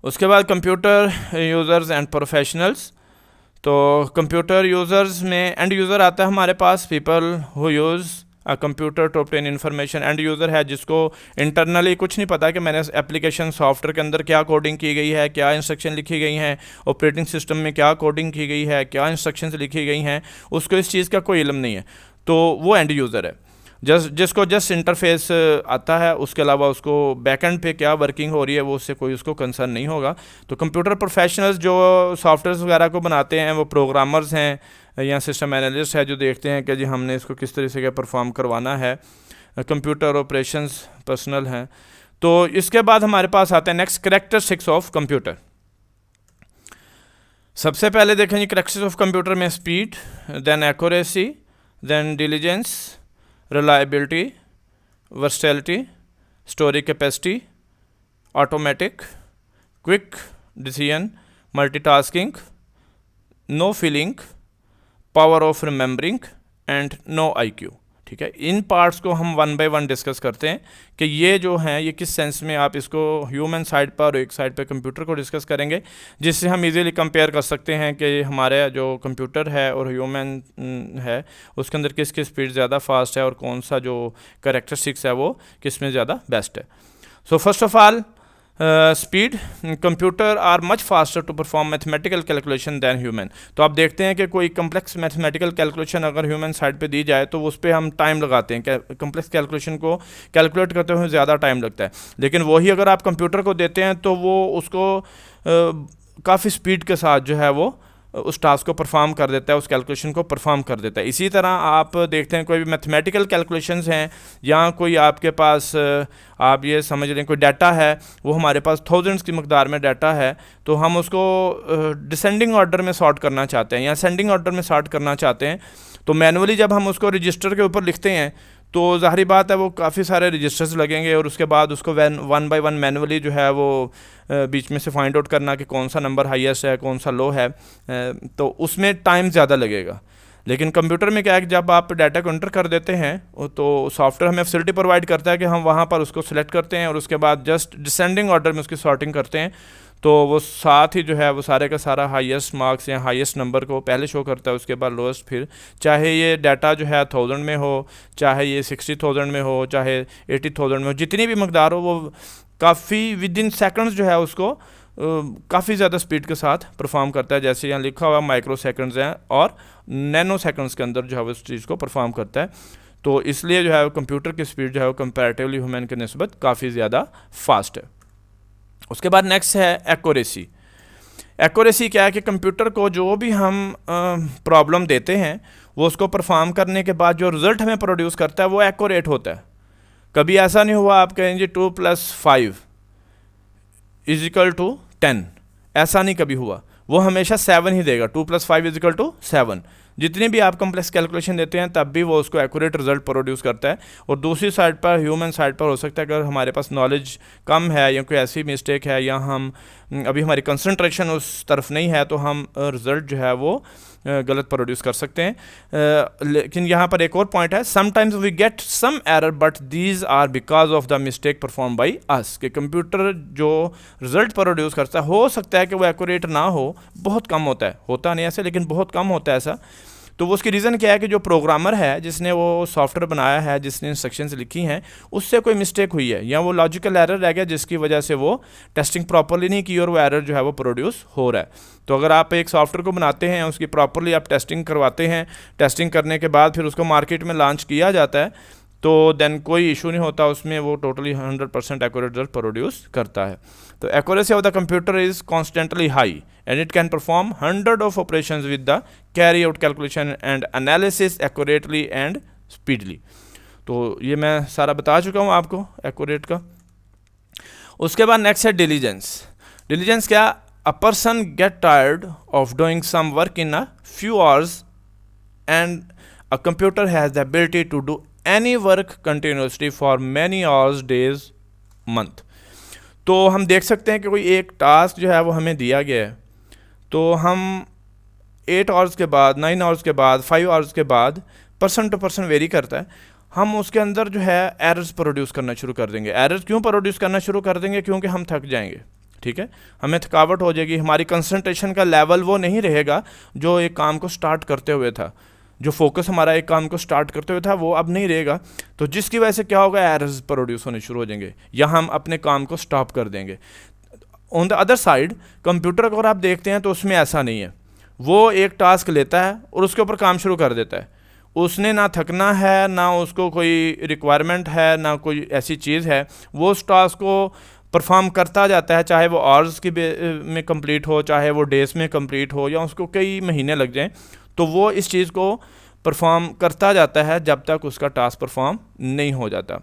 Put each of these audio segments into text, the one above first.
उसके बाद computer users and professionals. तो कंप्यूटर यूज़र्स में एंड यूज़र आता है हमारे पास, people who use a computer to obtain information. End user है जिसको इंटरनली कुछ नहीं पता कि मैंने एप्लीकेशन सॉफ्टवेयर के अंदर क्या कोडिंग की गई है, क्या इंस्ट्रक्शन लिखी गई हैं, ऑपरेटिंग सिस्टम में क्या कोडिंग की गई है, क्या इंस्ट्रक्शंस लिखी गई हैं, उसको इस चीज़ का कोई इल्म नहीं है, तो वो एंड यूज़र है। जिसको जस्ट इंटरफेस आता है, उसके अलावा उसको बैकएंड पे क्या वर्किंग हो रही है वो उससे कोई उसको कंसर्न नहीं होगा। तो कंप्यूटर प्रोफेशनल्स जो सॉफ्टवेयर वगैरह को बनाते हैं वो प्रोग्रामर्स हैं या सिस्टम एनालिस्ट है, जो देखते हैं कि जी हमने इसको किस तरह से क्या परफॉर्म करवाना है। कंप्यूटर ऑपरेशंस पर्सनल हैं। तो इसके बाद हमारे पास आते हैं नेक्स्ट कैरेक्टरिस्टिक्स ऑफ कंप्यूटर। सबसे पहले देखेंगे कैरेक्टरिस्टिक्स ऑफ कंप्यूटर में speed, then accuracy, then diligence, reliability, versatility, storage capacity, automatic, quick decision, multitasking, no feeling, power of remembering and no IQ। ठीक है, इन पार्ट्स को हम वन बाय वन डिस्कस करते हैं कि ये जो हैं ये किस सेंस में आप इसको ह्यूमन साइड पर और एक साइड पर कंप्यूटर को डिस्कस करेंगे, जिससे हम इजीली कंपेयर कर सकते हैं कि हमारे जो कंप्यूटर है और ह्यूमन है उसके अंदर किस किस स्पीड ज़्यादा फास्ट है और कौन सा जो कैरेक्टरिस्टिक्स है वो किस में ज़्यादा बेस्ट है। So first of all speed, computer are much faster to perform mathematical calculation than human. तो आप देखते हैं कि कोई कम्प्लेक्स मैथमेटिकल कैलकुलेशन अगर ह्यूमन साइड पे दी जाए तो उस पर हम टाइम लगाते हैं, कम्प्लेक्स कैलकुलेशन को कैलकुलेट करते हुए ज़्यादा टाइम लगता है। लेकिन वही अगर आप कंप्यूटर को देते हैं तो वो उसको काफ़ी स्पीड के साथ जो है वो उस टास्क को परफॉर्म कर देता है, उस कैलकुलेशन को परफॉर्म कर देता है। इसी तरह आप देखते हैं कोई भी मैथमेटिकल कैलकुलेशंस हैं या कोई आपके पास आप ये समझ लें कोई डाटा है, वो हमारे पास थाउजेंड्स की मकदार में डाटा है, तो हम उसको डिसेंडिंग ऑर्डर में सॉर्ट करना चाहते हैं या असेंडिंग ऑर्डर में सॉर्ट करना चाहते हैं। तो मैनुअली जब हम उसको रजिस्टर के ऊपर लिखते हैं तो ज़ाहिर बात है वो काफ़ी सारे रजिस्टर्स लगेंगे और उसके बाद उसको वन बाय वन मैनुअली जो है वो बीच में से फाइंड आउट करना कि कौन सा नंबर हाईएस्ट है कौन सा लो है, तो उसमें टाइम ज़्यादा लगेगा। लेकिन कंप्यूटर में क्या है कि जब आप डाटा को एंटर कर देते हैं तो सॉफ्टवेयर हमें फैसिलिटी प्रोवाइड करता है कि हम वहाँ पर उसको सिलेक्ट करते हैं और उसके बाद जस्ट डिसेंडिंग ऑर्डर में उसकी सॉर्टिंग करते हैं, तो वो साथ ही जो है वो सारे का सारा हाईएस्ट मार्क्स या हाईएस्ट नंबर को पहले शो करता है, उसके बाद लोएस्ट। फिर चाहे ये डाटा जो है 1000 में हो, चाहे ये 60,000 में हो, चाहे 80,000 में हो, जितनी भी मकदार हो, वो काफ़ी विद इन सेकंड्स जो है उसको काफ़ी ज़्यादा स्पीड के साथ परफॉर्म करता है। जैसे यहाँ लिखा हुआ माइक्रो सेकंड्स हैं और नैनो सेकंड्स के अंदर जो है उस चीज़ को परफॉर्म करता है। तो इसलिए जो है कंप्यूटर की स्पीड जो है वो कंपैरेटिवली ह्यूमन के निस्बत काफ़ी ज़्यादा फास्ट है। उसके बाद नेक्स्ट है एक्यूरेसी। एक्यूरेसी क्या है कि कंप्यूटर को जो भी हम प्रॉब्लम देते हैं वो उसको परफॉर्म करने के बाद जो रिज़ल्ट हमें प्रोड्यूस करता है वो एक्यूरेट होता है। कभी ऐसा नहीं हुआ आप कहेंगे 2 + 5 = 10, ऐसा नहीं कभी हुआ, वो हमेशा 7 ही देगा। 2 + 5 = 7। जितनी भी आप कम्प्लेक्स कैलकुलेशन देते हैं तब भी वो उसको एक्यूरेट रिजल्ट प्रोड्यूस करता है। और दूसरी साइड पर ह्यूमन साइड पर हो सकता है अगर हमारे पास नॉलेज कम है या कोई ऐसी मिस्टेक है या हम अभी हमारी कंसंट्रेशन उस तरफ नहीं है तो हम रिज़ल्ट जो है वो गलत प्रोड्यूस कर सकते हैं। लेकिन यहाँ पर एक और पॉइंट है, sometimes we get some error but these are because of the mistake perform by us. कि कंप्यूटर जो रिजल्ट प्रोड्यूस करता है हो सकता है कि वो एक्यूरेट ना हो, बहुत कम होता है, होता नहीं ऐसे लेकिन बहुत कम होता है ऐसा। तो वो उसकी रीज़न क्या है कि जो प्रोग्रामर है जिसने वो सॉफ्टवेयर बनाया है, जिसने इंस्ट्रक्शंस लिखी हैं, उससे कोई मिस्टेक हुई है या वो लॉजिकल एरर रह गया जिसकी वजह से वो टेस्टिंग प्रॉपरली नहीं की और वो एरर जो है वो प्रोड्यूस हो रहा है। तो अगर आप एक सॉफ्टवेयर को बनाते हैं, उसकी प्रॉपरली आप टेस्टिंग करवाते हैं, टेस्टिंग करने के बाद फिर उसको मार्केट में लॉन्च किया जाता है, तो देन कोई इशू नहीं होता उसमें, वो टोटली 100% एक्यूरेट रिजल्ट प्रोड्यूस करता है। तो accuracy of the computer is constantly high and it can perform 100 of operations with the carry out calculation and analysis accurately and speedly. तो ये मैं सारा बता चुका हूँ आपको एक्यूरेट का। उसके बाद नेक्स्ट है डिलीजेंस। डिलीजेंस क्या? A person get tired of doing some work in a few hours and a computer has the ability to do any work continuously for many hours, days, month. तो हम देख सकते हैं कि कोई एक टास्क जो है वो हमें दिया गया है, तो हम 8 आवर्स के बाद, 9 आवर्स के बाद, 5 आवर्स के बाद, पर्सन टू पर्सन वेरी करता है, हम उसके अंदर जो है एरर्स प्रोड्यूस करना शुरू कर देंगे। एरर्स क्यों प्रोड्यूस करना शुरू कर देंगे? क्योंकि हम थक जाएंगे। ठीक है, हमें थकावट हो जाएगी, हमारी कंसंट्रेशन का लेवल वो नहीं रहेगा जो एक काम को स्टार्ट करते हुए था, जो फोकस हमारा एक काम को स्टार्ट करते हुए था वो अब नहीं रहेगा। तो जिसकी वजह से क्या होगा, एरर्स प्रोड्यूस होने शुरू हो जाएंगे या हम अपने काम को स्टॉप कर देंगे। On the other side computer को अगर आप देखते हैं तो उसमें ऐसा नहीं है, वो एक टास्क लेता है और उसके ऊपर काम शुरू कर देता है। उसने ना थकना है, ना उसको कोई रिक्वायरमेंट है, ना कोई ऐसी चीज़ है, वो उस टास्क को परफॉर्म करता जाता है, चाहे वो आवर्स की में कंप्लीट हो, चाहे वो डेज में कंप्लीट हो, या उसको कई महीने लग जाएं, तो वो इस चीज़ को परफॉर्म करता जाता है जब तक उसका टास्क परफॉर्म नहीं हो जाता।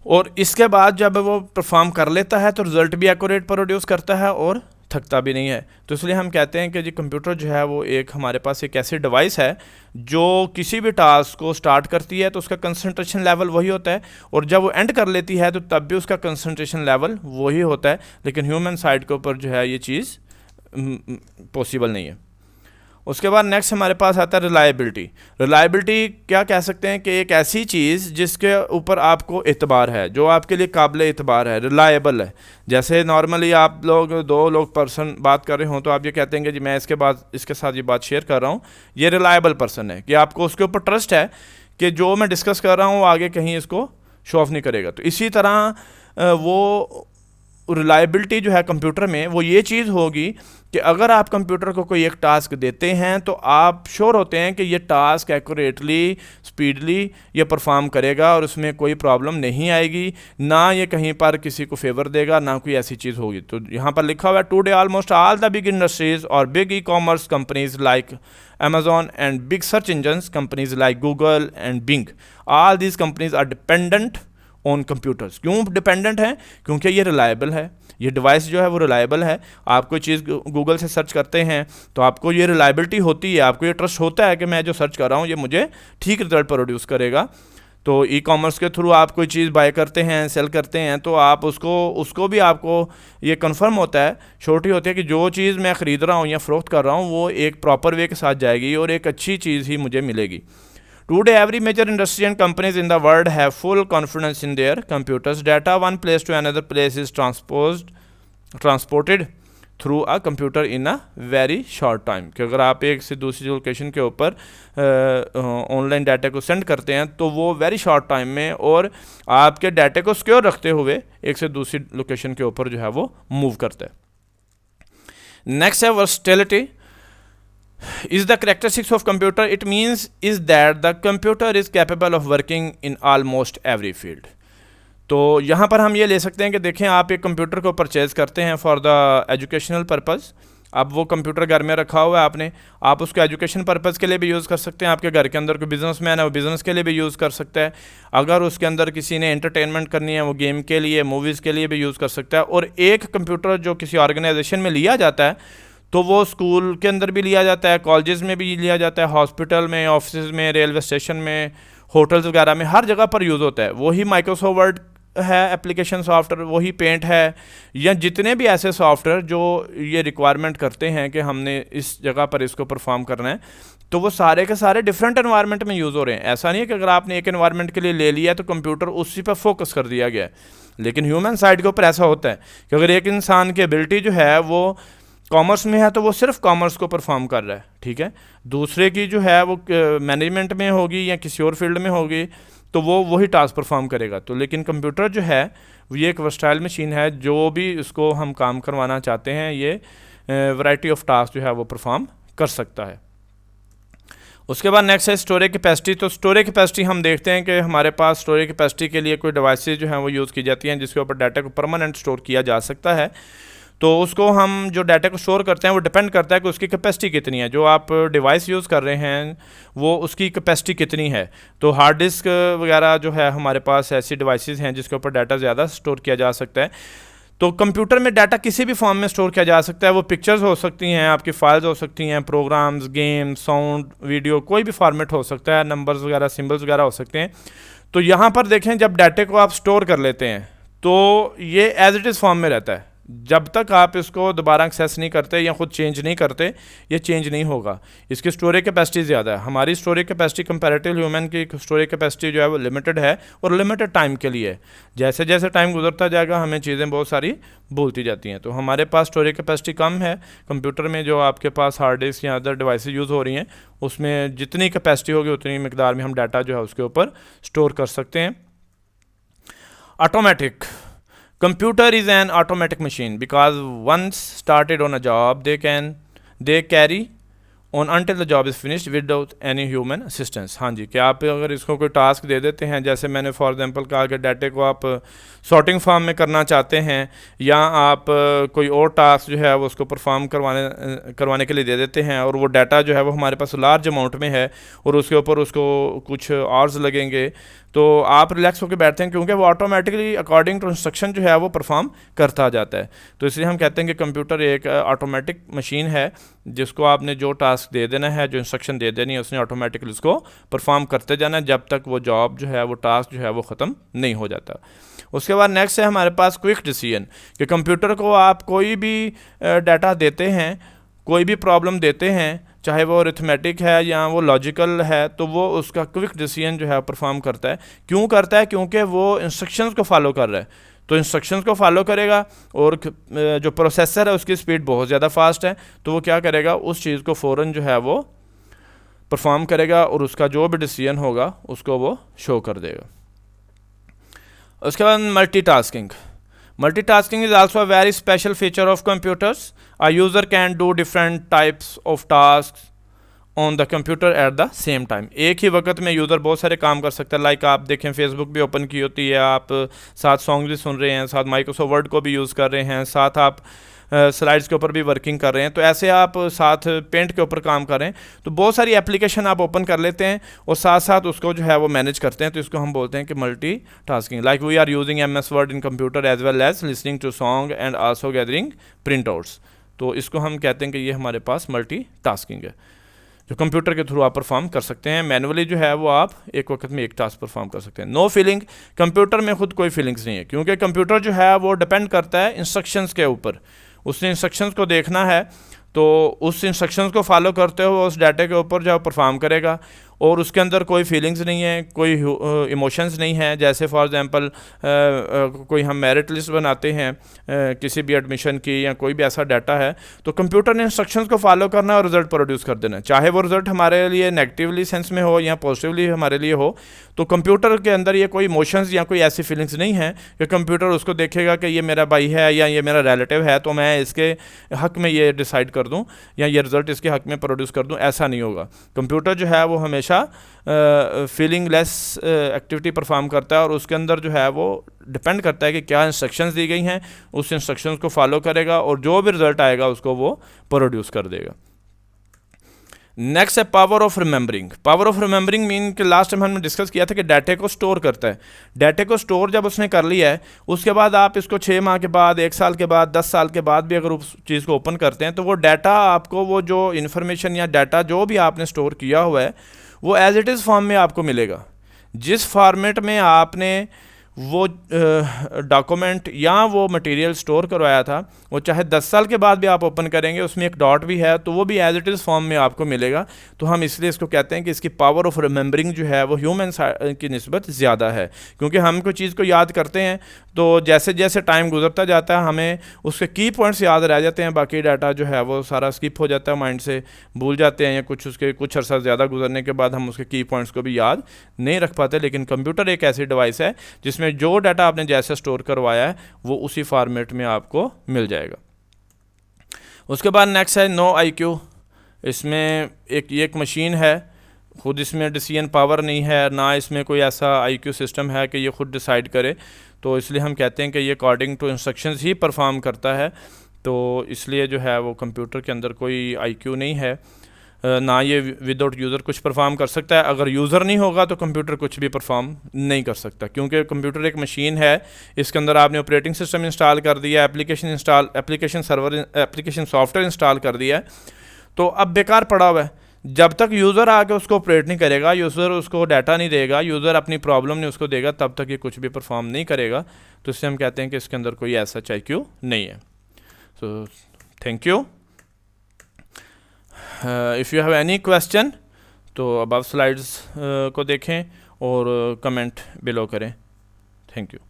और इसके बाद जब वो परफॉर्म कर लेता है तो रिजल्ट भी एक्यूरेट प्रोड्यूस करता है और थकता भी नहीं है। तो इसलिए हम कहते हैं कि जी कंप्यूटर जो है वो एक हमारे पास एक ऐसी डिवाइस है जो किसी भी टास्क को स्टार्ट करती है तो उसका कंसंट्रेशन लेवल वही होता है, और जब वो एंड कर लेती है तो तब भी उसका कंसंट्रेशन लेवल वही होता है। लेकिन ह्यूमन साइड के ऊपर जो है ये चीज़ पॉसिबल नहीं है। उसके बाद नेक्स्ट हमारे पास आता है रिलायबिलिटी। रिलायबिलिटी क्या कह सकते हैं कि एक ऐसी चीज़ जिसके ऊपर आपको एतबार है, जो आपके लिए काबिल एतबार है, रिलायबल है। जैसे नॉर्मली आप लोग दो लोग पर्सन बात कर रहे हो तो आप ये कहते हैं कि जी मैं इसके साथ ये बात शेयर कर रहा हूँ, ये रिलायबल पर्सन है, कि आपको उसके ऊपर ट्रस्ट है कि जो मैं डिस्कस कर रहा हूँ वो आगे कहीं इसको शो ऑफ नहीं करेगा। तो इसी तरह वो रिलायबिलिटी जो है कंप्यूटर में वो ये चीज़ होगी कि अगर आप कंप्यूटर को कोई एक टास्क देते हैं तो आप श्योर होते हैं कि ये टास्क एक्यूरेटली, स्पीडली ये परफॉर्म करेगा और उसमें कोई प्रॉब्लम नहीं आएगी, ना ये कहीं पर किसी को फेवर देगा, ना कोई ऐसी चीज़ होगी। तो यहाँ पर लिखा हुआ है today almost all the big industries और big e commerce companies like Amazon and big search engines companies like Google and Bing, all these companies are dependent on computers. क्यों डिपेंडेंट है? क्योंकि ये रिलायबल है, ये डिवाइस जो है वो रिलायबल है। आप कोई चीज़ गूगल से सर्च करते हैं तो आपको ये रिलायबिलिटी होती है, आपको ये ट्रस्ट होता है कि मैं जो सर्च कर रहा हूँ ये मुझे ठीक रिजल्ट प्रोड्यूस करेगा। तो ई कॉमर्स के थ्रू आप कोई चीज़ बाय करते हैं, सेल करते हैं, तो आप उसको भी आपको ये कंफर्म होता है, श्योरिटी होती है कि जो चीज़ मैं ख़रीद रहा हूँ या फ़रोख्त कर रहा हूँ वो एक प्रॉपर वे के साथ जाएगी और एक अच्छी चीज़ ही मुझे मिलेगी। Today, every major industry and companies in the world have full confidence in their computers. Data one place to another place is transported through a computer in a very short time. कि अगर आप एक से दूसरी location के ऊपर online data को send करते हैं तो वो वेरी शॉर्ट टाइम में और आपके डाटा को सिक्योर रखते हुए एक से दूसरी लोकेशन के ऊपर जो है वो मूव करता है। नेक्स्ट है versatility. Is the characteristics of computer, it means is that the computer is capable of working in almost every field. तो यहाँ पर हम ये ले सकते हैं कि देखें आप एक कंप्यूटर को परचेज करते हैं फॉर द एजुकेशनल पर्पज़। अब वो कंप्यूटर घर में रखा हुआ है आपने, आप उसको एजुकेशन पर्पज़ के लिए भी यूज़ कर सकते हैं। आपके घर के अंदर कोई बिजनेसमैन है वो बिज़नेस के लिए भी यूज़ कर सकता है। अगर उसके अंदर किसी ने एंटरटेनमेंट करनी है वो गेम के लिए, मूवीज़ के लिए भी यूज़ कर सकता है। और एक कंप्यूटर जो किसी ऑर्गेनाइजेशन में लिया जाता है तो वो स्कूल के अंदर भी लिया जाता है, कॉलेजेस में भी लिया जाता है, हॉस्पिटल में, ऑफिस में, रेलवे स्टेशन में, होटल्स वगैरह में, हर जगह पर यूज़ होता है। वही माइक्रोसॉफ्ट वर्ड है एप्लीकेशन सॉफ्टवेयर, वही पेंट है, या जितने भी ऐसे सॉफ्टवेयर जो ये रिक्वायरमेंट करते हैं कि हमने इस जगह पर इसको परफॉर्म करना है, तो वो सारे के सारे डिफरेंट एनवायरनमेंट में यूज़ हो रहे हैं। ऐसा नहीं है कि अगर आपने एक एनवायरनमेंट के लिए ले लिया तो कंप्यूटर उसी पर फोकस कर दिया गया है। लेकिन ह्यूमन साइड के ऊपर ऐसा होता है कि अगर एक इंसान की एबिलिटी जो है वो कॉमर्स में है तो वो सिर्फ कॉमर्स को परफॉर्म कर रहा है, ठीक है। दूसरे की जो है वो मैनेजमेंट में होगी या किसी और फील्ड में होगी तो वो वही टास्क परफॉर्म करेगा। तो लेकिन कंप्यूटर जो है ये एक वर्सटाइल मशीन है, जो भी इसको हम काम करवाना चाहते हैं ये वैरायटी ऑफ टास्क जो है वो परफॉर्म कर सकता है। उसके बाद नेक्स्ट है स्टोरेज कैपेसिटी। तो स्टोरेज कैपेसिटी हम देखते हैं कि हमारे पास स्टोरेज कैपेसिटी के लिए कोई डिवाइसेज जो हैं वो यूज़ की जाती हैं जिसके ऊपर डाटा को परमानेंट स्टोर किया जा सकता है। तो उसको हम जो डाटा को स्टोर करते हैं वो डिपेंड करता है कि उसकी कैपेसिटी कितनी है, जो आप डिवाइस यूज़ कर रहे हैं वो उसकी कैपेसिटी कितनी है। तो हार्ड डिस्क वगैरह जो है हमारे पास ऐसी डिवाइसेस हैं जिसके ऊपर डाटा ज़्यादा स्टोर किया जा सकता है। तो कंप्यूटर में डाटा किसी भी फॉर्म में स्टोर किया जा सकता है। वो पिक्चर्स हो सकती हैं, आपकी फाइल्स हो सकती हैं, प्रोग्राम्स, गेम, साउंड, वीडियो, कोई भी फॉर्मेट हो सकता है, नंबर्स वगैरह, सिम्बल्स वगैरह हो सकते हैं। तो यहाँ पर देखें जब डाटा को आप स्टोर कर लेते हैं तो ये एज इट इज़ फॉर्म में रहता है, जब तक आप इसको दोबारा एक्सेस नहीं करते या ख़ुद चेंज नहीं करते, ये चेंज नहीं होगा। इसकी स्टोरेज कैपेसिटी ज़्यादा है, हमारी स्टोरेज कैपेसिटी कंपैरेटिव ह्यूमन की स्टोरेज कैपेसिटी जो है वो लिमिटेड है और लिमिटेड टाइम के लिए। जैसे जैसे टाइम गुजरता जाएगा हमें चीज़ें बहुत सारी भूलती जाती हैं। तो हमारे पास स्टोरेज कैपेसिटी कम है कंप्यूटर में, जो आपके पास हार्ड डिस्क या अदर डिवाइस यूज़ हो रही हैं उसमें जितनी कैपेसिटी होगी उतनी मिकदार में हम डाटा जो है उसके ऊपर स्टोर कर सकते हैं। Automatic computer is an automatic machine because once started on a job they carry on until the job is finished without any human assistance। हाँ जी, कि आप अगर इसको कोई टास्क दे देते हैं, जैसे मैंने फॉर एग्जांपल कहा कि डाटे को आप सॉर्टिंग फॉर्म में करना चाहते हैं या आप कोई और टास्क जो है वो उसको परफॉर्म करवाने के लिए दे देते हैं और वो डाटा जो है वो हमारे पास लार्ज अमाउंट में है और उसके ऊपर उसको कुछ आवर्स लगेंगे, तो आप रिलैक्स होकर बैठते हैं क्योंकि वो ऑटोमेटिकली अकॉर्डिंग टू इंस्ट्रक्शन जो है वो परफॉर्म करता जाता है। तो इसलिए हम कहते हैं कि कंप्यूटर एक ऑटोमेटिक मशीन है जिसको आपने जो टास्क दे देना है, जो इंस्ट्रक्शन दे देनी है, उसने ऑटोमेटिकली उसको परफॉर्म करते जाना है जब तक वो जॉब जो है वो टास्क जो है वो ख़त्म नहीं हो जाता। उसके बाद नेक्स्ट है हमारे पास क्विक डिसीजन, कि कंप्यूटर को आप कोई भी डाटा देते हैं, कोई भी प्रॉब्लम देते हैं, चाहे वो अरिथमेटिक है या वो लॉजिकल है, तो वो उसका क्विक डिसीजन जो है परफॉर्म करता है। क्यों करता है? क्योंकि वो इंस्ट्रक्शंस को फॉलो कर रहा है, तो इंस्ट्रक्शंस को फॉलो करेगा और जो प्रोसेसर है उसकी स्पीड बहुत ज़्यादा फास्ट है, तो वो क्या करेगा, उस चीज़ को फ़ौरन जो है वो परफॉर्म करेगा और उसका जो भी डिसीजन होगा उसको वो शो कर देगा। उसके बाद multitasking. Multitasking is also a very special feature of computers. A user can do different types of tasks on the computer at the same time। एक ही वक्त में यूज़र बहुत सारे काम कर सकता है। लाइक आप देखें फेसबुक भी ओपन की होती है, आप साथ सॉन्ग भी सुन रहे हैं, साथ माइक्रोसॉफ्ट वर्ड को भी यूज़ कर रहे हैं, साथ आप स्लाइड्स के ऊपर भी वर्किंग कर रहे हैं, तो ऐसे आप साथ पेंट के ऊपर काम कर रहे हैं, तो बहुत सारी एप्लीकेशन आप ओपन कर लेते हैं और साथ साथ उसको जो है वो मैनेज करते हैं, तो इसको हम बोलते हैं कि multitasking. Like we are using MS word in computer as well as listening to song and also gathering print outs. तो इसको हम कहते हैं कि ये हमारे पास मल्टी टास्किंग है जो कंप्यूटर के थ्रू आप परफॉर्म कर सकते हैं। मैनुअली जो है वो आप एक वक्त में एक टास्क परफॉर्म कर सकते हैं। नो फीलिंग, कंप्यूटर में खुद कोई फीलिंग्स नहीं है क्योंकि कंप्यूटर जो है वो डिपेंड करता है इंस्ट्रक्शंस के ऊपर। उसने इंस्ट्रक्शंस को देखना है तो उस इंस्ट्रक्शंस को फॉलो करते हुए उस डाटे के ऊपर जो परफॉर्म करेगा और उसके अंदर कोई फीलिंग्स नहीं है, कोई इमोशंस नहीं है। जैसे फॉर एग्जांपल कोई हम मेरिट लिस्ट बनाते हैं किसी भी एडमिशन की या कोई भी ऐसा डाटा है, तो कंप्यूटर ने इंस्ट्रक्शंस को फॉलो करना है और रिजल्ट प्रोड्यूस कर देना है, चाहे वो रिजल्ट हमारे लिए नेगेटिवली सेंस में हो या पॉजिटिवली हमारे लिए हो। तो कंप्यूटर के अंदर ये कोई इमोशंस या कोई ऐसी फीलिंग्स नहीं है कि कंप्यूटर उसको देखेगा कि ये मेरा भाई है या ये मेरा रिलेटिव है तो मैं इसके हक़ में ये डिसाइड कर दूँ या ये रिज़ल्ट इसके हक़ में प्रोड्यूस कर दूँ, ऐसा नहीं होगा। कंप्यूटर जो है वो हमेशा फीलिंग लेस एक्टिविटी परफॉर्म करता है और उसके अंदर जो है वो डिपेंड करता है कि क्या इंस्ट्रक्शंस दी गई हैं, उस इंस्ट्रक्शंस को फॉलो करेगा और जो भी रिजल्ट आएगा उसको वो प्रोड्यूस कर देगा। नेक्स्ट है power of remembering. Power of remembering mean कि लास्ट टाइम हमने डिस्कस किया था कि डाटे को स्टोर करता है। डाटे को स्टोर जब उसने कर लिया है उसके बाद आप इसको 6 माह के बाद, 1 साल के बाद, 10 साल के बाद भी अगर उस चीज़ को ओपन करते हैं तो वो डाटा आपको, वो जो इन्फॉर्मेशन या डाटा जो भी आपने स्टोर किया हुआ है वो एज इट इज़ फॉर्म में आपको मिलेगा। जिस फॉर्मेट में आपने वो डॉक्यूमेंट या वो मटेरियल स्टोर करवाया था वो चाहे 10 साल के बाद भी आप ओपन करेंगे उसमें एक डॉट भी है तो वो भी एज इट इज़ फॉर्म में आपको मिलेगा। तो हम इसलिए इसको कहते हैं कि इसकी पावर ऑफ रिमेंबरिंग जो है वो ह्यूमन की निस्बत ज़्यादा है, क्योंकि हम कोई चीज़ को याद करते हैं तो जैसे जैसे टाइम गुजरता जाता है हमें उसके की पॉइंट्स याद रह जाते हैं, बाकी डाटा जो है वो सारा स्किप हो जाता है, माइंड से भूल जाते हैं या कुछ अर्सा ज़्यादा गुजरने के बाद हम उसके की पॉइंट्स को भी याद नहीं रख पाते। लेकिन कंप्यूटर एक ऐसी डिवाइस है जिसमें जो डाटा आपने जैसे स्टोर करवाया है वो उसी फॉर्मेट में आपको मिल जाएगा। उसके बाद नेक्स्ट है नो IQ। इसमें एक मशीन है, खुद इसमें डिसीजन पावर नहीं है, ना इसमें कोई ऐसा IQ सिस्टम है कि ये खुद डिसाइड करे, तो इसलिए हम कहते हैं कि ये अकॉर्डिंग टू इंस्ट्रक्शंस ही परफॉर्म करता है। तो इसलिए जो है वो कंप्यूटर के अंदर कोई IQ नहीं है, ना ये विदाउट यूज़र कुछ परफॉर्म कर सकता है। अगर यूज़र नहीं होगा तो कंप्यूटर कुछ भी परफॉर्म नहीं कर सकता, क्योंकि कंप्यूटर एक मशीन है, इसके अंदर आपने ऑपरेटिंग सिस्टम इंस्टॉल कर दिया, एप्लीकेशन सॉफ्टवेयर इंस्टॉल कर दिया है, तो अब बेकार पड़ा हुआ है। जब तक यूज़र आके उसको ऑपरेट नहीं करेगा, यूज़र उसको डाटा नहीं देगा, यूज़र अपनी प्रॉब्लम नहीं उसको देगा, तब तक ये कुछ भी परफॉर्म नहीं करेगा। तो इससे हम कहते हैं कि इसके अंदर कोई ऐसा IQ नहीं है। So thank you. If you have any question तो अबव स्लाइड्स को देखें और कमेंट बिलो करें. Thank you.